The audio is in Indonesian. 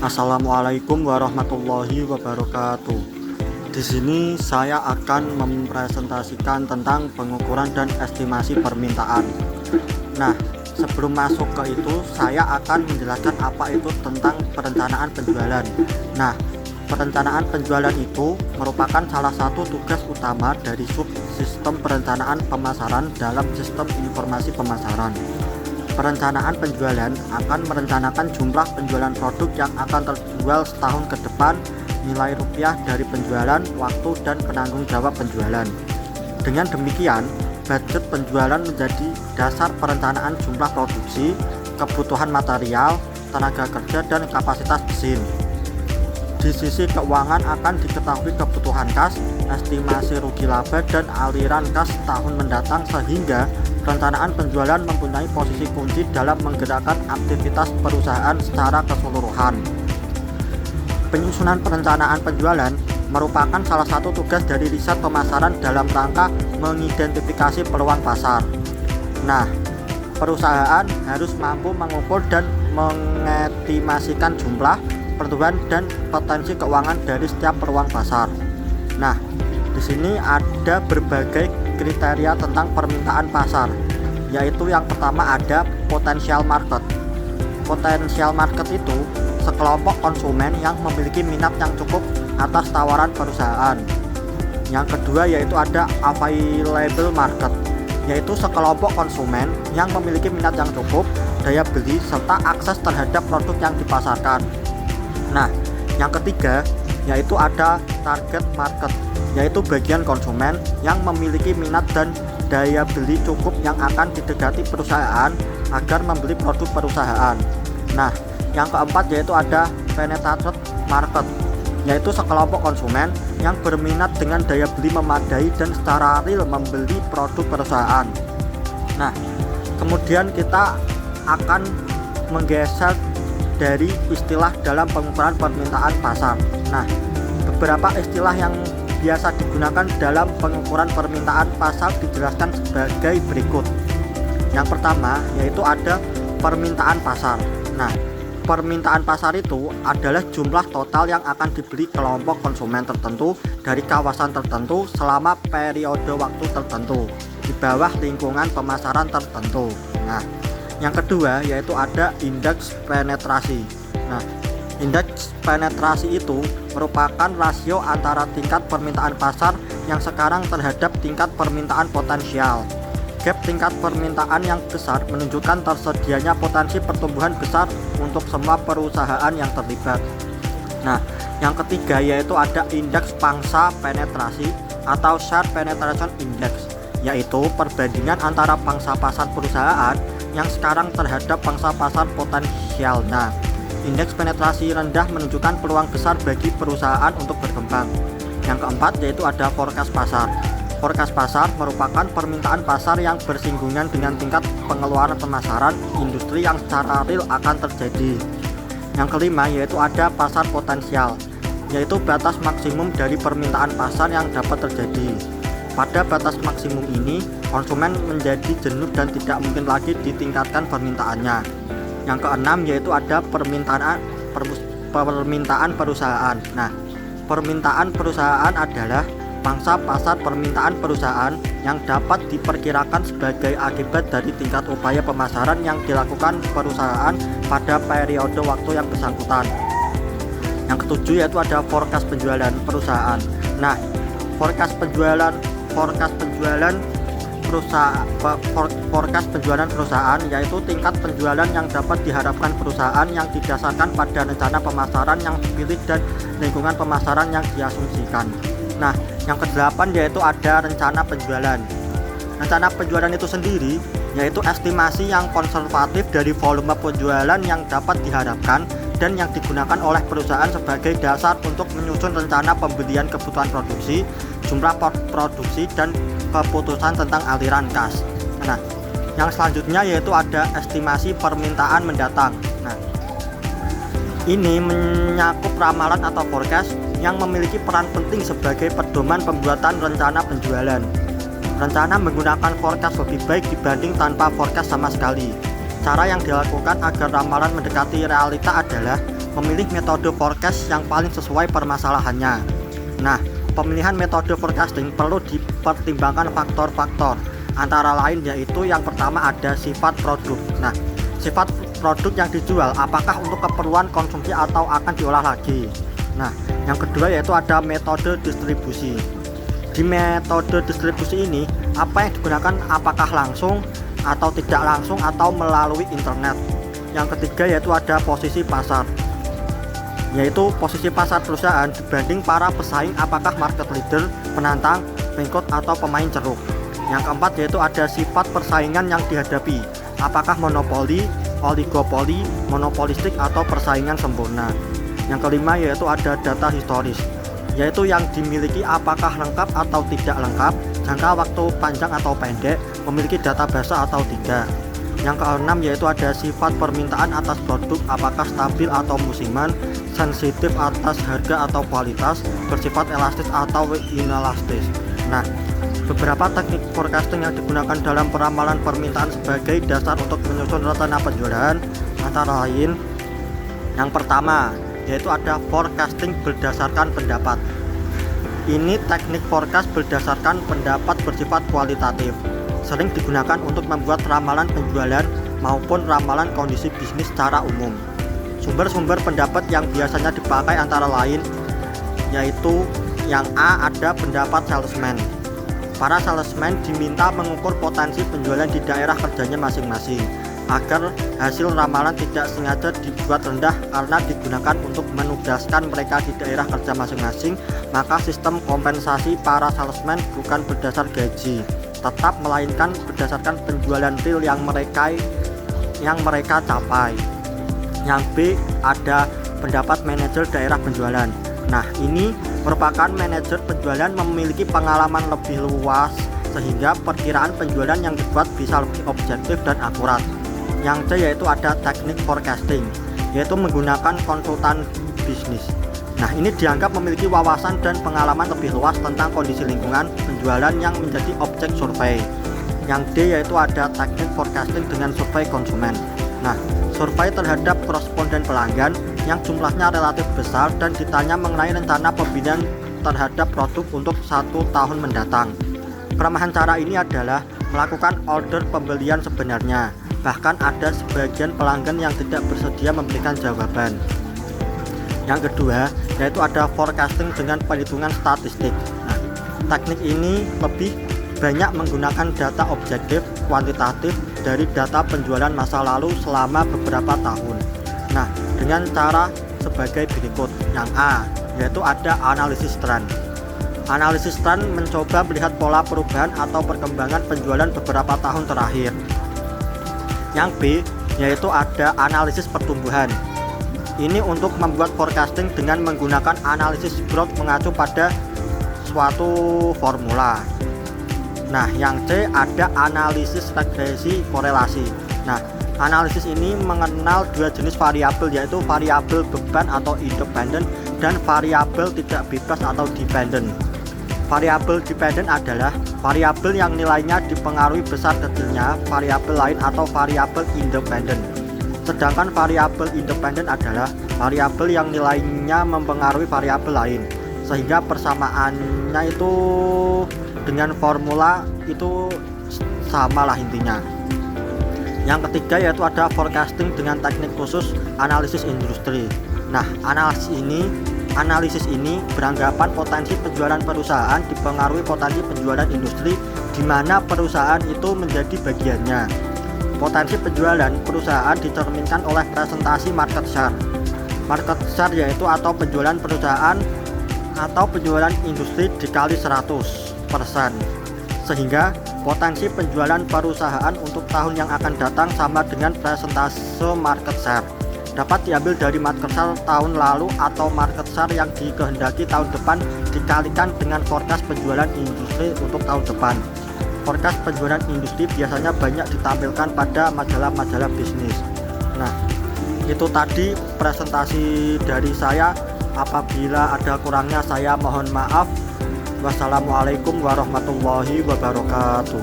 Assalamualaikum warahmatullahi wabarakatuh. Di sini saya akan mempresentasikan tentang pengukuran dan estimasi permintaan. Nah, sebelum masuk ke itu, saya akan menjelaskan apa itu tentang perencanaan penjualan. Nah, perencanaan penjualan itu merupakan salah satu tugas utama dari subsistem perencanaan pemasaran dalam sistem informasi pemasaran. Perencanaan penjualan akan merencanakan jumlah penjualan produk yang akan terjual setahun ke depan, nilai rupiah dari penjualan, waktu, dan penanggung jawab penjualan. Dengan demikian, budget penjualan menjadi dasar perencanaan jumlah produksi, kebutuhan material, tenaga kerja, dan kapasitas mesin. Di sisi keuangan akan diketahui kebutuhan kas, estimasi rugi laba, dan aliran kas tahun mendatang, sehingga perencanaan penjualan mempunyai posisi kunci dalam menggerakkan aktivitas perusahaan secara keseluruhan. Penyusunan perencanaan penjualan merupakan salah satu tugas dari riset pemasaran dalam rangka mengidentifikasi peluang pasar. Nah, perusahaan harus mampu mengukur dan mengestimasikan jumlah, pertumbuhan, dan potensi keuangan dari setiap peluang pasar. Nah, di sini ada berbagai kriteria tentang permintaan pasar, yaitu yang pertama ada potensial market. Potensial market itu sekelompok konsumen yang memiliki minat yang cukup atas tawaran perusahaan. Yang kedua yaitu ada available market, yaitu sekelompok konsumen yang memiliki minat yang cukup, daya beli, serta akses terhadap produk yang dipasarkan. Nah, yang ketiga yaitu ada target market, yaitu bagian konsumen yang memiliki minat dan daya beli cukup yang akan didekati perusahaan agar membeli produk perusahaan. Nah, yang keempat yaitu ada penetrated market, yaitu sekelompok konsumen yang berminat dengan daya beli memadai dan secara real membeli produk perusahaan. Nah, kemudian kita akan menggeser dari istilah dalam pengukuran permintaan pasar. Nah, beberapa istilah yang biasa digunakan dalam pengukuran permintaan pasar dijelaskan sebagai berikut. Yang pertama yaitu ada permintaan pasar. Nah, permintaan pasar itu adalah jumlah total yang akan dibeli kelompok konsumen tertentu dari kawasan tertentu selama periode waktu tertentu di bawah lingkungan pemasaran tertentu. Nah, yang kedua yaitu ada indeks penetrasi. Nah, indeks penetrasi itu merupakan rasio antara tingkat permintaan pasar yang sekarang terhadap tingkat permintaan potensial. Gap tingkat permintaan yang besar menunjukkan tersedianya potensi pertumbuhan besar untuk semua perusahaan yang terlibat. Nah, yang ketiga yaitu ada indeks pangsa penetrasi atau share penetration index, yaitu perbandingan antara pangsa pasar perusahaan yang sekarang terhadap pangsa pasar potensial. Nah, indeks penetrasi rendah menunjukkan peluang besar bagi perusahaan untuk berkembang. Yang keempat yaitu ada forecast pasar. Forecast pasar merupakan permintaan pasar yang bersinggungan dengan tingkat pengeluaran pemasaran industri yang secara real akan terjadi. Yang kelima yaitu ada pasar potensial, yaitu batas maksimum dari permintaan pasar yang dapat terjadi. Pada batas maksimum ini, konsumen menjadi jenuh dan tidak mungkin lagi ditingkatkan permintaannya. Yang keenam yaitu ada permintaan perusahaan. Nah, permintaan perusahaan adalah pangsa pasar permintaan perusahaan yang dapat diperkirakan sebagai akibat dari tingkat upaya pemasaran yang dilakukan perusahaan pada periode waktu yang bersangkutan. Yang ketujuh yaitu ada forecast penjualan perusahaan. Nah, forecast penjualan perusahaan yaitu tingkat penjualan yang dapat diharapkan perusahaan yang didasarkan pada rencana pemasaran yang dipilih dan lingkungan pemasaran yang diasumsikan. Nah, yang kedelapan yaitu ada rencana penjualan. Rencana penjualan itu sendiri yaitu estimasi yang konservatif dari volume penjualan yang dapat diharapkan dan yang digunakan oleh perusahaan sebagai dasar untuk menyusun rencana pembelian kebutuhan produksi, jumlah produksi, dan keputusan tentang aliran kas. Nah, yang selanjutnya yaitu ada estimasi permintaan mendatang. Nah, ini menyakup ramalan atau forecast yang memiliki peran penting sebagai pedoman pembuatan rencana penjualan. Rencana menggunakan forecast lebih baik dibanding tanpa forecast sama sekali. Cara yang dilakukan agar ramalan mendekati realita adalah memilih metode forecast yang paling sesuai permasalahannya. Nah, pemilihan metode forecasting perlu dipertimbangkan faktor-faktor, antara lain yaitu yang pertama ada sifat produk. Nah, sifat produk yang dijual apakah untuk keperluan konsumsi atau akan diolah lagi. Nah, yang kedua yaitu ada metode distribusi. Di metode distribusi ini apa yang digunakan, apakah langsung atau tidak langsung atau melalui internet. Yang ketiga yaitu ada posisi pasar, yaitu posisi pasar perusahaan dibanding para pesaing, apakah market leader, penantang, pengikut atau pemain ceruk. Yang keempat yaitu ada sifat persaingan yang dihadapi, apakah monopoli, oligopoli, monopolistik atau persaingan sempurna. Yang kelima yaitu ada data historis, yaitu yang dimiliki apakah lengkap atau tidak lengkap, jangka waktu panjang atau pendek, memiliki data basah atau tidak. Yang keenam yaitu ada sifat permintaan atas produk, apakah stabil atau musiman, sensitif atas harga atau kualitas, bersifat elastis atau inelastis. Nah, beberapa teknik forecasting yang digunakan dalam peramalan permintaan sebagai dasar untuk menyusun rencana penjualan antara lain, yang pertama yaitu ada forecasting berdasarkan pendapat. Ini teknik forecast berdasarkan pendapat bersifat kualitatif, sering digunakan untuk membuat ramalan penjualan maupun ramalan kondisi bisnis secara umum. Sumber-sumber pendapat yang biasanya dipakai antara lain yaitu yang A, ada pendapat salesman. Para salesman diminta mengukur potensi penjualan di daerah kerjanya masing-masing agar hasil ramalan tidak sengaja dibuat rendah karena digunakan untuk menugaskan mereka di daerah kerja masing-masing. Maka sistem kompensasi para salesman bukan berdasar gaji tetap, melainkan berdasarkan penjualan real yang mereka capai. Yang B, ada pendapat manajer daerah penjualan. Nah, ini merupakan manajer penjualan memiliki pengalaman lebih luas sehingga perkiraan penjualan yang dibuat bisa lebih objektif dan akurat. Yang C yaitu ada teknik forecasting, yaitu menggunakan konsultan bisnis. Nah, ini dianggap memiliki wawasan dan pengalaman lebih luas tentang kondisi lingkungan penjualan yang menjadi objek survei. Yang D yaitu ada teknik forecasting dengan survei konsumen. Nah, survei terhadap koresponden pelanggan yang jumlahnya relatif besar dan ditanya mengenai rencana pembelian terhadap produk untuk 1 tahun mendatang. Kelemahan cara ini adalah melakukan order pembelian sebenarnya. Bahkan ada sebagian pelanggan yang tidak bersedia memberikan jawaban. Yang kedua yaitu ada forecasting dengan perhitungan statistik. Nah, teknik ini lebih banyak menggunakan data objektif kuantitatif dari data penjualan masa lalu selama beberapa tahun. Nah, dengan cara sebagai berikut. Yang A yaitu ada analisis tren. Analisis tren mencoba melihat pola perubahan atau perkembangan penjualan beberapa tahun terakhir. Yang B yaitu ada analisis pertumbuhan. Ini untuk membuat forecasting dengan menggunakan analisis growth mengacu pada suatu formula. Nah, yang C ada analisis regresi korelasi. Nah, analisis ini mengenal dua jenis variabel, yaitu variabel beban atau independen dan variabel tidak bebas atau dependent. Variabel dependent adalah variabel yang nilainya dipengaruhi besar kecilnya variabel lain atau variabel independen. Sedangkan variabel independen adalah variabel yang nilainya mempengaruhi variabel lain, sehingga persamaannya itu dengan formula itu sama lah intinya. Yang ketiga yaitu ada forecasting dengan teknik khusus analisis industri. Nah, analisis ini beranggapan potensi penjualan perusahaan dipengaruhi potensi penjualan industri di mana perusahaan itu menjadi bagiannya. Potensi penjualan perusahaan dicerminkan oleh presentasi market share. Market share yaitu atau penjualan perusahaan atau penjualan industri dikali 100%, sehingga potensi penjualan perusahaan untuk tahun yang akan datang sama dengan presentase market share. Dapat diambil dari market share tahun lalu atau market share yang dikehendaki tahun depan dikalikan dengan forecast penjualan industri untuk tahun depan. Forecast penjualan industri biasanya banyak ditampilkan pada majalah-majalah bisnis. Nah, itu tadi presentasi dari saya. Apabila ada kurangnya saya mohon maaf. Wassalamualaikum warahmatullahi wabarakatuh.